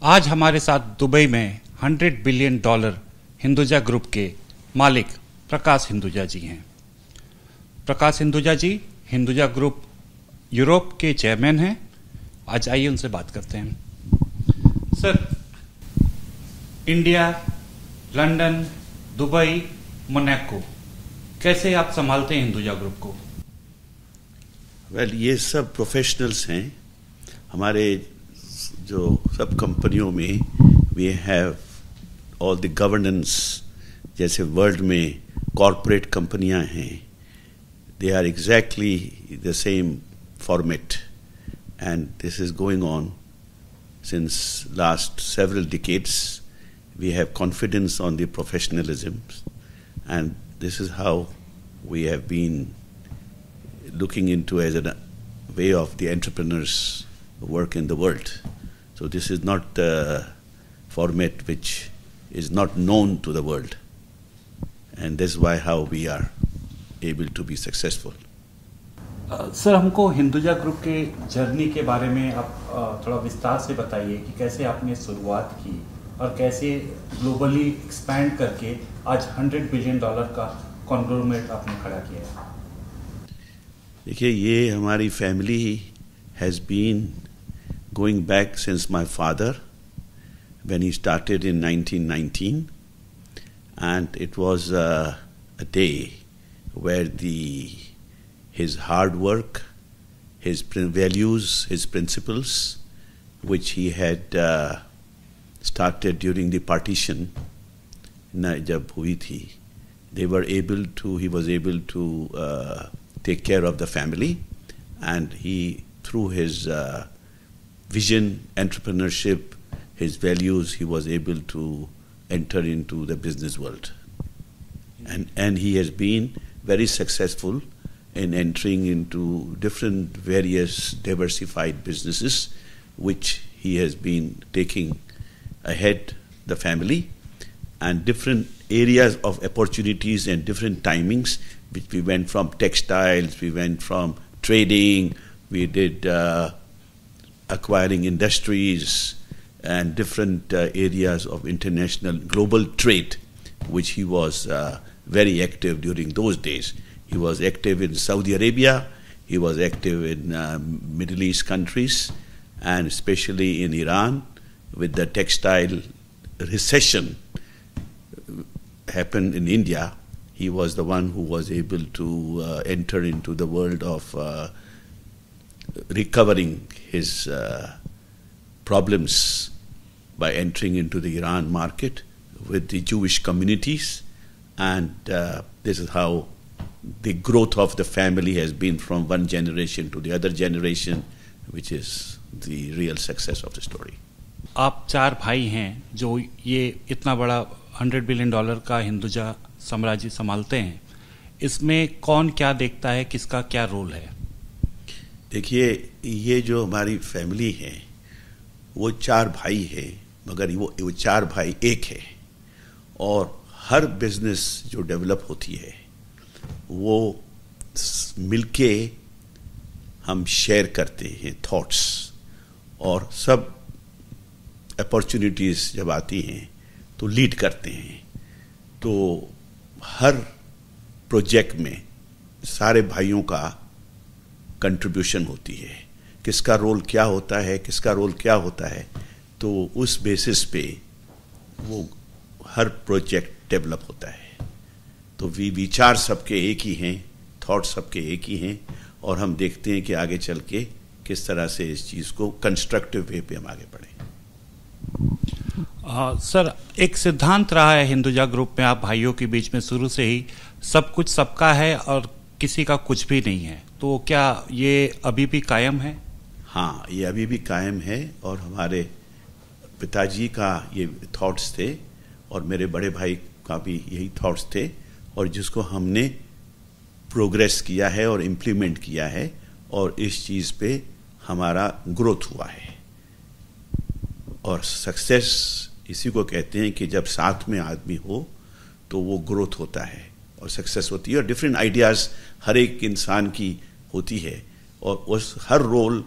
आज हमारे साथ दुबई में $100 बिलियन हिंदुजा ग्रुप के मालिक प्रकाश हिंदुजा जी हैं। प्रकाश हिंदुजा जी हिंदुजा ग्रुप यूरोप के चेयरमैन हैं। आज आइए उनसे बात करते हैं। Sir, India, London, Dubai, Monaco, कैसे आप संभालते हैं हिंदुजा ग्रुप को? ये सब प्रोफेशनल्स हैं। हमारे जो सब कंपनियों में we have all the governance. जैसे वर्ल्ड में कॉरपोरेट कंपनियां हैं, they are exactly the same format, and this is going on since last several decades. We have confidence on the professionalism, and this is how we have been looking into as a way of the entrepreneurs who work in the world. So this is not the format which is not known to the world, and that's why how we are able to be successful. Sir, हमको Hinduja group के journey के बारे में आप थोड़ा विस्तार से बताइए कि कैसे आपने शुरुआत की और कैसे ग्लोबली एक्सपैंड करके आज $100 बिलियन का कॉन्ग्लोमरेट आपने खड़ा किया है। देखिए, ये हमारी family has been going back since my father when he started in 1919, and it was a day where his hard work, his values, his principles, which he had started during the partition जब हुई थी, he was able to take care of the family, and he, through his vision, entrepreneurship, his values, he was able to enter into the business world, and he has been very successful in entering into different various diversified businesses, which he has been taking ahead the family, and different areas of opportunities and different timings, which we went from textiles, we went from trading, we did acquiring industries and different areas of international global trade, which he was very active during those days. He was active in Saudi Arabia, he was active in Middle East countries, and especially in Iran, with the textile recession happened in India. He was the one who was able to enter into the world of recovering his problems by entering into the Iran market with the Jewish communities, and this is how the growth of the family has been from one generation to the other generation, which is the real success of the story. आप 4 भाई हैं जो ये इतना बड़ा $100 billion का हिंदुजा साम्राज्य संभालते हैं। इसमें कौन क्या देखता है, किसका क्या रोल है? देखिए, ये जो हमारी फैमिली है वो 4 भाई है, मगर वो 4 भाई एक है, और हर बिजनेस जो डेवलप होती है वो मिलके हम शेयर करते हैं थॉट्स, और सब अपॉर्चुनिटीज़ जब आती हैं तो लीड करते हैं। तो हर प्रोजेक्ट में सारे भाइयों का कंट्रीब्यूशन होती है, किसका रोल क्या होता है, किसका रोल क्या होता है, तो उस बेसिस पे वो हर प्रोजेक्ट डेवलप होता है। तो विचार सबके एक ही हैं, थॉट सबके एक ही हैं, और हम देखते हैं कि आगे चल के किस तरह से इस चीज़ को कंस्ट्रक्टिव वे पे हम आगे बढ़ें। सर, एक सिद्धांत रहा है हिंदुजा ग्रुप में आप भाइयों के बीच में शुरू से ही, सब कुछ सबका है और किसी का कुछ भी नहीं है, तो क्या ये अभी भी कायम है? हाँ, ये अभी भी कायम है, और हमारे पिताजी का ये थॉट्स थे और मेरे बड़े भाई का भी यही थॉट्स थे, और जिसको हमने प्रोग्रेस किया है और इम्प्लीमेंट किया है, और इस चीज़ पे हमारा ग्रोथ हुआ है। और सक्सेस इसी को कहते हैं कि जब साथ में आदमी हो तो वो ग्रोथ होता है और सक्सेस होती है, और डिफरेंट आइडियाज़ हर एक इंसान की होती है, और उस हर रोल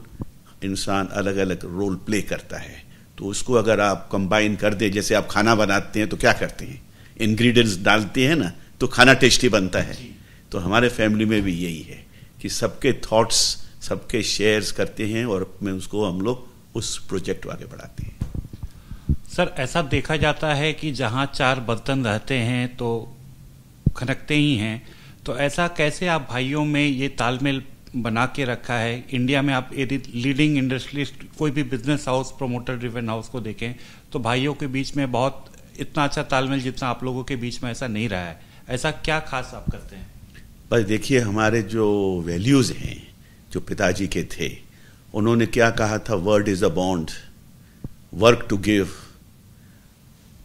इंसान अलग अलग रोल प्ले करता है। तो उसको अगर आप कंबाइन कर दे, जैसे आप खाना बनाते हैं तो क्या करते हैं, इंग्रेडिएंट्स डालते हैं ना, तो खाना टेस्टी बनता है। तो हमारे फैमिली में भी यही है कि सबके थॉट्स, सबके शेयर्स करते हैं और में उसको हम लोग उस प्रोजेक्ट को आगे बढ़ाते हैं। सर, ऐसा देखा जाता है कि जहां 4 बर्तन रहते हैं तो खनकते ही हैं, तो ऐसा कैसे आप भाइयों में ये तालमेल बना के रखा है? इंडिया में आप यदि लीडिंग इंडस्ट्रियलिस्ट कोई भी business house, promoter driven house को देखें तो भाइयों के बीच में बहुत इतना अच्छा तालमेल जितना आप लोगों के बीच में ऐसा नहीं रहा है। ऐसा क्या खास आप करते हैं? बस देखिए, हमारे जो वैल्यूज हैं जो पिताजी के थे, उन्होंने क्या कहा था, word is a bond, work to give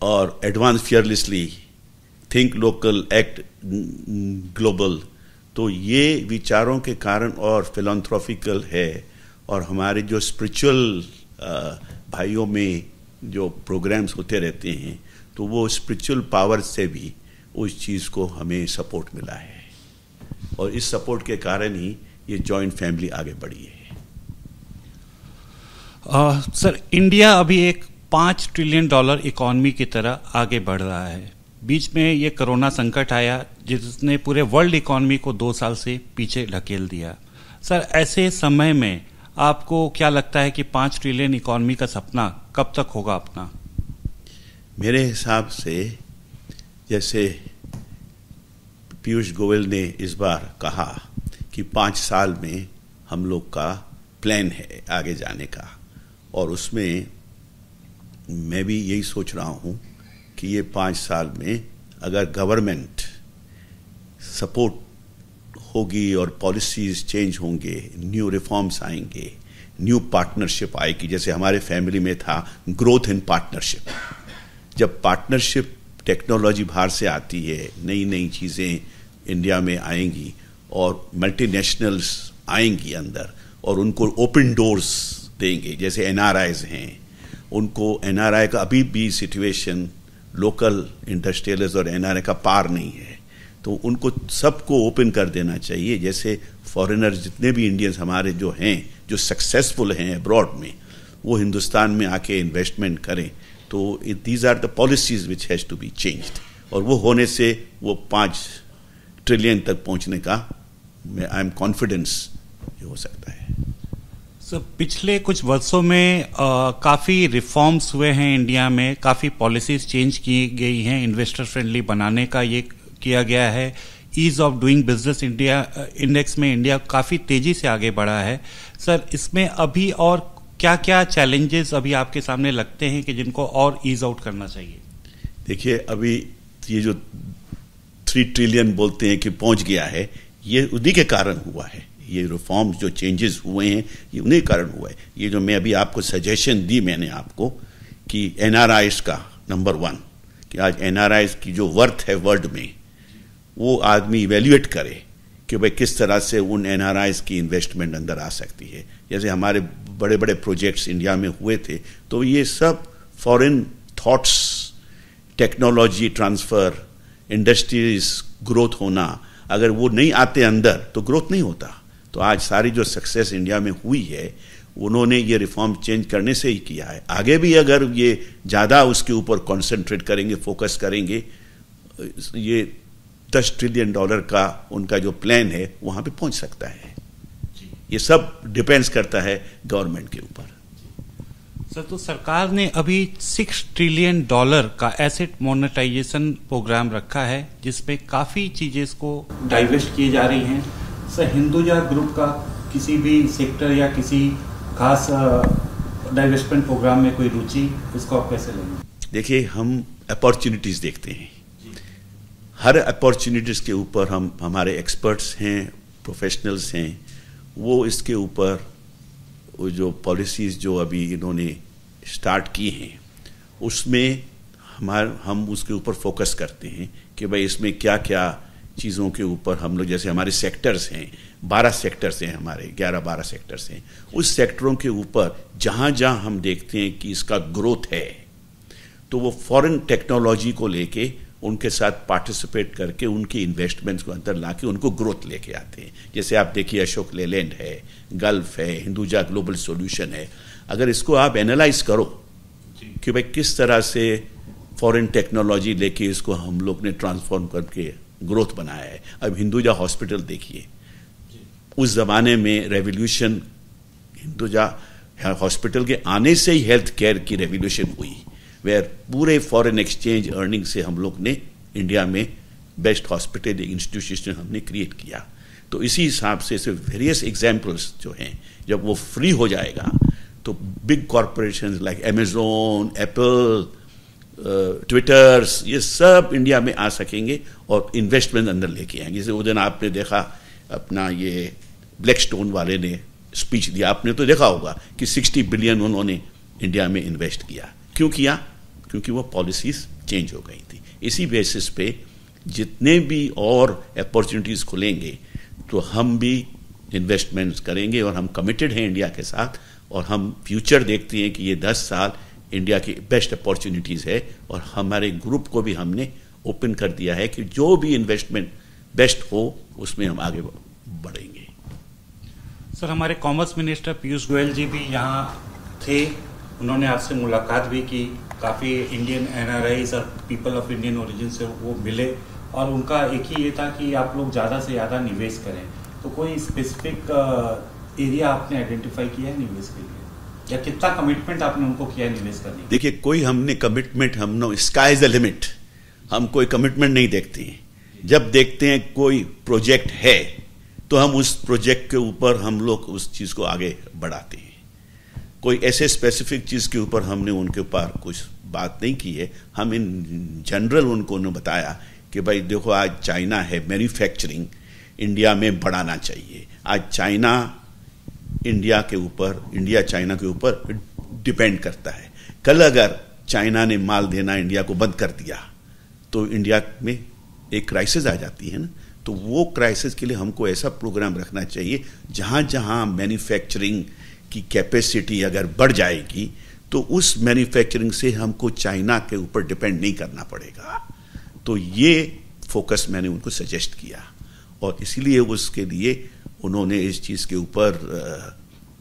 और advance fearlessly, think local, act global. तो ये विचारों के कारण और फिलैंथ्रोपिकल है, और हमारे जो स्पिरिचुअल भाइयों में जो प्रोग्राम्स होते रहते हैं, तो वो स्पिरिचुअल पावर से भी उस चीज़ को हमें सपोर्ट मिला है, और इस सपोर्ट के कारण ही ये जॉइंट फैमिली आगे बढ़ी है। सर, इंडिया अभी एक $5 ट्रिलियन इकॉनमी की तरह आगे बढ़ रहा है। बीच में ये कोरोना संकट आया जिसने पूरे वर्ल्ड इकॉनमी को 2 साल से पीछे ढकेल दिया। सर, ऐसे समय में आपको क्या लगता है कि 5 ट्रिलियन इकॉनमी का सपना कब तक होगा अपना? मेरे हिसाब से जैसे पीयूष गोयल ने इस बार कहा कि 5 साल में हम लोग का प्लान है आगे जाने का, और उसमें मैं भी यही सोच रहा हूँ कि ये 5 साल में अगर गवर्नमेंट सपोर्ट होगी और पॉलिसीज चेंज होंगे, न्यू रिफॉर्म्स आएंगे, न्यू पार्टनरशिप आएगी, जैसे हमारे फैमिली में था ग्रोथ इन पार्टनरशिप। जब पार्टनरशिप टेक्नोलॉजी बाहर से आती है, नई नई चीज़ें इंडिया में आएंगी और मल्टीनेशनल्स आएंगी अंदर, और उनको ओपन डोर्स देंगे, जैसे एनआरआईज हैं, उनको एनआरआई का अभी भी सिचुएशन लोकल इंडस्ट्रियलिस्ट और एनआरआई का पार नहीं है, तो उनको सबको ओपन कर देना चाहिए। जैसे फॉरेनर्स जितने भी इंडियंस हमारे जो हैं, जो सक्सेसफुल हैं अब्रॉड में, वो हिंदुस्तान में आके इन्वेस्टमेंट करें। तो these are the policies which has to be changed, और वो होने से वो 5 ट्रिलियन तक पहुंचने का आई एम कॉन्फिडेंस हो सकता है। सर, पिछले कुछ वर्षों में काफ़ी रिफॉर्म्स हुए हैं इंडिया में, काफ़ी पॉलिसीज चेंज की गई हैं, इन्वेस्टर फ्रेंडली बनाने का ये किया गया है। Ease of doing business India index में इंडिया काफ़ी तेज़ी से आगे बढ़ा है। सर, इसमें अभी और क्या क्या चैलेंजेस अभी आपके सामने लगते हैं कि जिनको और ईज आउट करना चाहिए? देखिए, अभी ये जो 3 ट्रिलियन बोलते हैं कि पहुंच गया है, ये उन्हीं के कारण हुआ है। ये रिफॉर्म्स जो चेंजेस हुए हैं, ये उन्हीं के कारण हुआ है। ये जो मैं अभी आपको सजेशन दी मैंने आपको कि एनआरआईज का नंबर 1, कि आज एनआरआईज की जो वर्थ है वर्ल्ड में, वो आदमी इवेल्युएट करे कि भाई किस तरह से उन एनआरआईज की इन्वेस्टमेंट अंदर आ सकती है। जैसे हमारे बड़े बड़े प्रोजेक्ट्स इंडिया में हुए थे, तो ये सब foreign thoughts, technology transfer, industries growth होना, अगर वो नहीं आते अंदर तो ग्रोथ नहीं होता। तो आज सारी जो सक्सेस इंडिया में हुई है, उन्होंने ये रिफॉर्म चेंज करने से ही किया है। आगे भी अगर ये ज़्यादा उसके ऊपर कॉन्सेंट्रेट करेंगे, फोकस करेंगे, ये $10 ट्रिलियन का उनका जो प्लान है वहाँ पे पहुँच सकता है। ये सब डिपेंड्स करता है गवर्नमेंट के ऊपर। सर, तो सरकार ने अभी $6 ट्रिलियन का एसेट मोनेटाइजेशन प्रोग्राम रखा है, जिसमें काफ़ी चीज़ें इसको डाइवेस्ट की जा रही हैं। सर, हिंदुजा ग्रुप का किसी भी सेक्टर या किसी खास डाइवेस्टमेंट प्रोग्राम में कोई रुचि, इसको आप कैसे लेंगे? देखिए, हम अपॉर्चुनिटीज़ देखते हैं, हर अपॉर्चुनिटीज़ के ऊपर हम, हमारे एक्सपर्ट्स हैं, प्रोफेशनल्स हैं, वो इसके ऊपर वो जो पॉलिसीज़ जो अभी इन्होंने स्टार्ट की हैं, उसमें हम उसके ऊपर फोकस करते हैं कि भाई इसमें क्या क्या चीज़ों के ऊपर हम लोग, जैसे हमारे सेक्टर्स हैं, 12 सेक्टर्स हैं हमारे, 11-12 सेक्टर्स हैं, उस सेक्टरों के ऊपर जहाँ जहाँ हम देखते हैं कि इसका ग्रोथ है, तो वो फॉरेन टेक्नोलॉजी को लेके उनके साथ पार्टिसिपेट करके उनकी इन्वेस्टमेंट्स को अंदर लाके उनको ग्रोथ लेके आते हैं। जैसे आप देखिए, अशोक लेलैंड है, गल्फ है, हिंदुजा ग्लोबल सॉल्यूशन है। अगर इसको आप एनालाइज करो कि भाई किस तरह से फॉरेन टेक्नोलॉजी लेके इसको हम लोग ने ट्रांसफॉर्म करके ग्रोथ बनाया है। अब हिंदुजा हॉस्पिटल देखिए, उस जमाने में रेवोल्यूशन हिंदुजा हॉस्पिटल के आने से ही हेल्थ केयर की रेवोल्यूशन हुई, वेयर पूरे फॉरेन एक्सचेंज अर्निंग से हम लोग ने इंडिया में बेस्ट हॉस्पिटल इंस्टीट्यूशन हमने क्रिएट किया। तो इसी हिसाब से वेरियस एग्जाम्पल्स जो हैं, जब वो फ्री हो जाएगा तो big corporations like Amazon, Apple, Twitters, ये सब इंडिया में आ सकेंगे और इन्वेस्टमेंट अंदर लेके आएंगे। जैसे उस दिन आपने देखा अपना ये ब्लैकस्टोन वाले ने स्पीच दिया, आपने तो देखा होगा कि 60 बिलियन उन्होंने इंडिया में इन्वेस्ट किया। क्यों किया? क्योंकि वो पॉलिसीज चेंज हो गई थी। इसी बेसिस पे जितने भी और अपॉर्चुनिटीज खुलेंगे तो हम भी इन्वेस्टमेंट्स करेंगे और हम कमिटेड हैं इंडिया के साथ, और हम फ्यूचर देखते हैं कि ये 10 साल इंडिया की बेस्ट अपॉर्चुनिटीज है, और हमारे ग्रुप को भी हमने ओपन कर दिया है कि जो भी इन्वेस्टमेंट बेस्ट हो उसमें हम आगे बढ़ेंगे। सर, हमारे कॉमर्स मिनिस्टर पीयूष गोयल जी भी यहाँ थे, उन्होंने आपसे मुलाकात भी की, काफ़ी इंडियन एनआरआईज और पीपल ऑफ इंडियन ओरिजिन से वो मिले, और उनका एक ही ये था कि आप लोग ज़्यादा से ज़्यादा निवेश करें। तो कोई स्पेसिफिक एरिया आपने आइडेंटिफाई किया है निवेश के लिए, या कितना कमिटमेंट आपने उनको किया है निवेश करने के? देखिए, कोई हमने कमिटमेंट, हम स्काई इज द लिमिट, हम कोई कमिटमेंट नहीं देखते हैं। जब देखते हैं कोई प्रोजेक्ट है तो हम उस प्रोजेक्ट के ऊपर हम लोग उस चीज़ को आगे बढ़ाते हैं। कोई ऐसे स्पेसिफिक चीज़ के ऊपर हमने उनके ऊपर कुछ बात नहीं की है। हम इन जनरल उनको ने बताया कि भाई देखो, आज चाइना है, मैन्युफैक्चरिंग इंडिया में बढ़ाना चाहिए। आज चाइना इंडिया के ऊपर, इंडिया चाइना के ऊपर डिपेंड करता है। कल अगर चाइना ने माल देना इंडिया को बंद कर दिया तो इंडिया में एक क्राइसिस आ जाती है ना। तो वो क्राइसिस के लिए हमको ऐसा प्रोग्राम रखना चाहिए जहां जहां मैन्युफैक्चरिंग की कैपेसिटी अगर बढ़ जाएगी तो उस मैन्युफैक्चरिंग से हमको चाइना के ऊपर डिपेंड नहीं करना पड़ेगा। तो ये फोकस मैंने उनको सजेस्ट किया, और इसीलिए उसके लिए उन्होंने इस चीज़ के ऊपर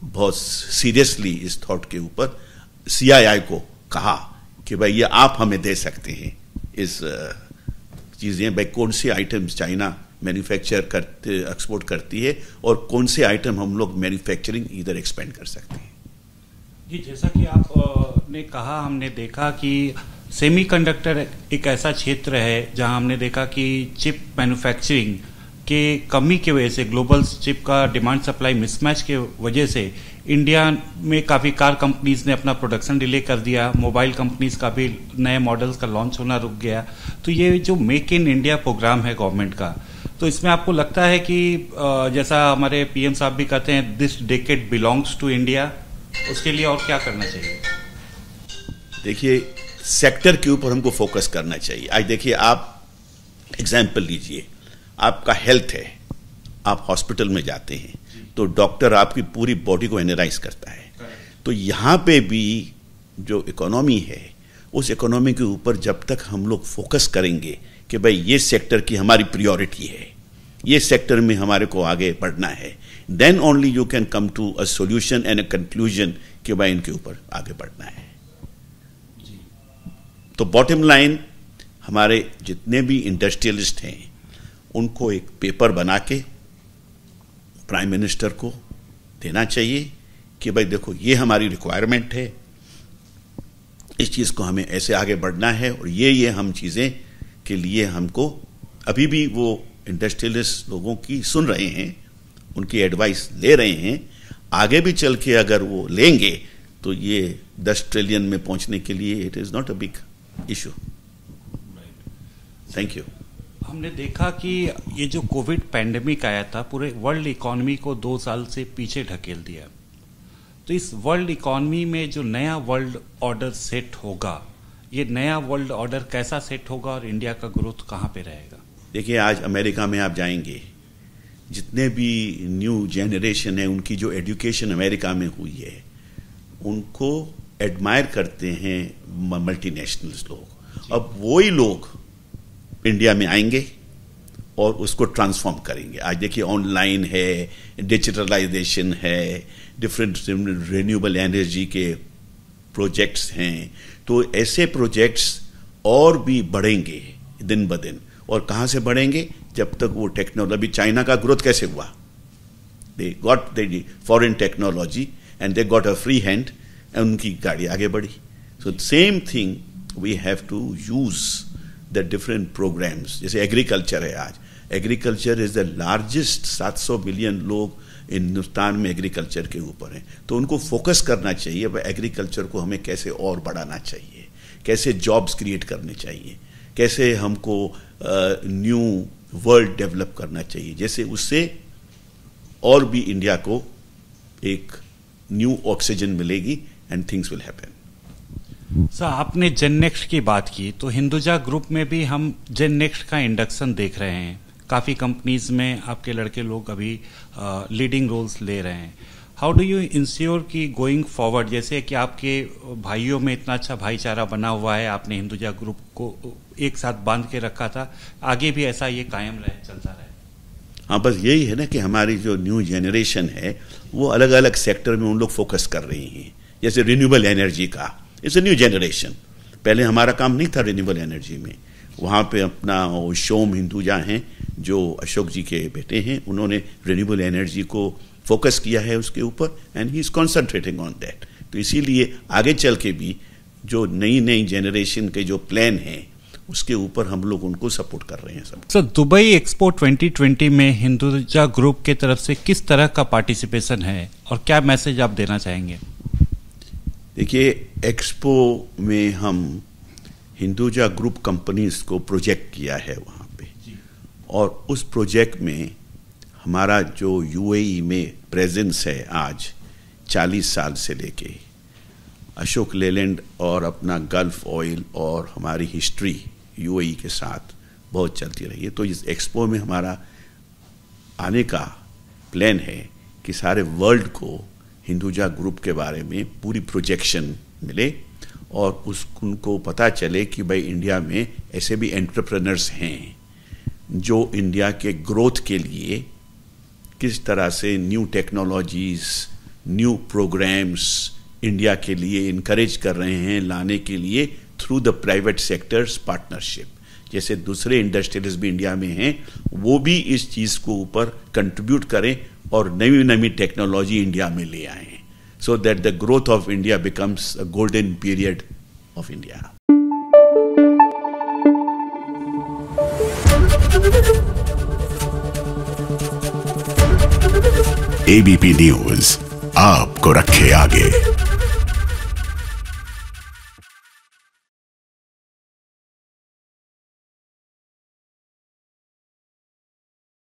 बहुत सीरियसली इस थॉट के ऊपर सीआईआई को कहा कि भाई ये आप हमें दे सकते हैं इस चीज़ें, भाई कौन से आइटम्स चाइना मैन्युफैक्चर करते, एक्सपोर्ट करती है, और कौन से आइटम हम लोग मैन्युफैक्चरिंग इधर एक्सपेंड कर सकते हैं। जी, जैसा कि आपने कहा, हमने देखा कि सेमीकंडक्टर एक ऐसा क्षेत्र है जहां हमने देखा कि चिप मैन्युफैक्चरिंग के कमी की वजह से, ग्लोबल चिप का डिमांड सप्लाई मिसमैच के वजह से इंडिया में काफ़ी कार कंपनीज ने अपना प्रोडक्शन डिले कर दिया, मोबाइल कंपनीज का भी नए मॉडल्स का लॉन्च होना रुक गया। तो ये जो मेक इन इंडिया प्रोग्राम है गवर्नमेंट का, तो इसमें आपको लगता है कि जैसा हमारे पीएम साहब भी कहते हैं, this decade belongs to India, उसके लिए और क्या करना चाहिए? देखिए, सेक्टर के ऊपर हमको फोकस करना चाहिए। आज देखिए, आप एग्जाम्पल लीजिए, आपका हेल्थ है, आप हॉस्पिटल में जाते हैं तो डॉक्टर आपकी पूरी बॉडी को एनालाइज करता है। तो यहाँ पे भी जो इकोनॉमी है, उस इकोनॉमी के ऊपर जब तक हम लोग फोकस करेंगे कि भाई ये सेक्टर की हमारी प्रायोरिटी है, ये सेक्टर में हमारे को आगे बढ़ना है, then only you can come to a solution and a conclusion कि भाई इनके ऊपर आगे बढ़ना है। तो बॉटम लाइन, हमारे जितने भी इंडस्ट्रियलिस्ट हैं उनको एक पेपर बना के प्राइम मिनिस्टर को देना चाहिए कि भाई देखो, ये हमारी रिक्वायरमेंट है, इस चीज़ को हमें ऐसे आगे बढ़ना है, और ये हम चीज़ें के लिए हमको, अभी भी वो इंडस्ट्रियलिस्ट लोगों की सुन रहे हैं, उनकी एडवाइस ले रहे हैं। आगे भी चल के अगर वो लेंगे तो ये 10 ट्रिलियन में पहुंचने के लिए it is not a big issue. Thank you. हमने देखा कि ये जो कोविड पैंडेमिक आया था, पूरे वर्ल्ड इकोनॉमी को 2 साल से पीछे ढकेल दिया। तो इस वर्ल्ड इकोनॉमी में जो नया वर्ल्ड ऑर्डर सेट होगा, ये नया वर्ल्ड ऑर्डर कैसा सेट होगा और इंडिया का ग्रोथ कहाँ पे रहेगा? देखिए, आज अमेरिका में आप जाएंगे, जितने भी न्यू जनरेशन है उनकी जो एजुकेशन अमेरिका में हुई है, उनको एडमायर करते हैं मल्टीनेशनल्स लोग। अब वही लोग इंडिया में आएंगे और उसको ट्रांसफॉर्म करेंगे। आज देखिए, ऑनलाइन है, डिजिटलाइजेशन है, डिफरेंट रिन्यूएबल एनर्जी के प्रोजेक्ट्स हैं, तो ऐसे प्रोजेक्ट्स और भी बढ़ेंगे दिन ब दिन। और कहाँ से बढ़ेंगे? जब तक वो टेक्नोलॉजी, चाइना का ग्रोथ कैसे हुआ? They got the foreign technology and they got a free hand, उनकी गाड़ी आगे बढ़ी। So same thing we have to use the different programmes. जैसे एग्रीकल्चर है, आज agriculture is the largest, 700 million लोग हिंदुस्तान में एग्रीकल्चर के ऊपर हैं, तो उनको फोकस करना चाहिए। वह एग्रीकल्चर को हमें कैसे और बढ़ाना चाहिए, कैसे जॉब्स क्रिएट करने चाहिए, कैसे हमको न्यू वर्ल्ड डेवलप करना चाहिए, जैसे उससे और भी इंडिया को एक न्यू ऑक्सीजन मिलेगी and things will happen. Sir, आपने जेन नेक्स्ट की बात की, तो हिंदुजा ग्रुप में भी हम जेन नेक्स्ट का इंडक्शन देख रहे हैं। काफ़ी कंपनीज में आपके लड़के लोग अभी लीडिंग रोल्स ले रहे हैं। हाउ डू यू इंश्योर कि गोइंग फॉरवर्ड, जैसे कि आपके भाइयों में इतना अच्छा भाईचारा बना हुआ है, आपने हिंदुजा ग्रुप को एक साथ बांध के रखा था, आगे भी ऐसा ये कायम रहे, चलता रहे? हाँ, बस यही है ना कि हमारी जो न्यू जनरेशन है वो अलग अलग सेक्टर में उन लोग फोकस कर रही हैं। जैसे रिन्यूएबल एनर्जी का, इट्स अ न्यू जनरेशन। पहले हमारा काम नहीं था रिन्यूएबल एनर्जी में। वहाँ पे अपना शोम हिंदुजा हैं जो अशोक जी के बेटे हैं, उन्होंने रिन्यूएबल एनर्जी को फोकस किया है उसके ऊपर, and he is concentrating on that. तो इसीलिए आगे चल के भी जो नई जनरेशन के जो प्लान हैं उसके ऊपर हम लोग उनको सपोर्ट कर रहे हैं सब। सर, दुबई एक्सपो 2020 में हिंदुजा ग्रुप के तरफ से किस तरह का पार्टिसिपेशन है और क्या मैसेज आप देना चाहेंगे? देखिए, एक्सपो में हम हिंदुजा ग्रुप कंपनीज को प्रोजेक्ट किया है वहाँ पे, और उस प्रोजेक्ट में हमारा जो यूएई में प्रेजेंस है आज 40 साल से लेके, अशोक लेलैंड और अपना गल्फ ऑयल और हमारी हिस्ट्री यूएई के साथ बहुत चलती रही है। तो इस एक्सपो में हमारा आने का प्लान है कि सारे वर्ल्ड को हिंदुजा ग्रुप के बारे में पूरी प्रोजेक्शन मिले और उनको पता चले कि भाई इंडिया में ऐसे भी एंटरप्रेनर्स हैं जो इंडिया के ग्रोथ के लिए किस तरह से new technologies, new programmes India के लिए इनकरेज कर रहे हैं लाने के लिए through the private sectors partnership. जैसे दूसरे इंडस्ट्रियलिस्ट भी इंडिया में हैं, वो भी इस चीज़ को ऊपर कंट्रीब्यूट करें और नई नई टेक्नोलॉजी इंडिया में ले आएं, so that the growth of India becomes a golden period of India. ABP news आपको रखे आगे।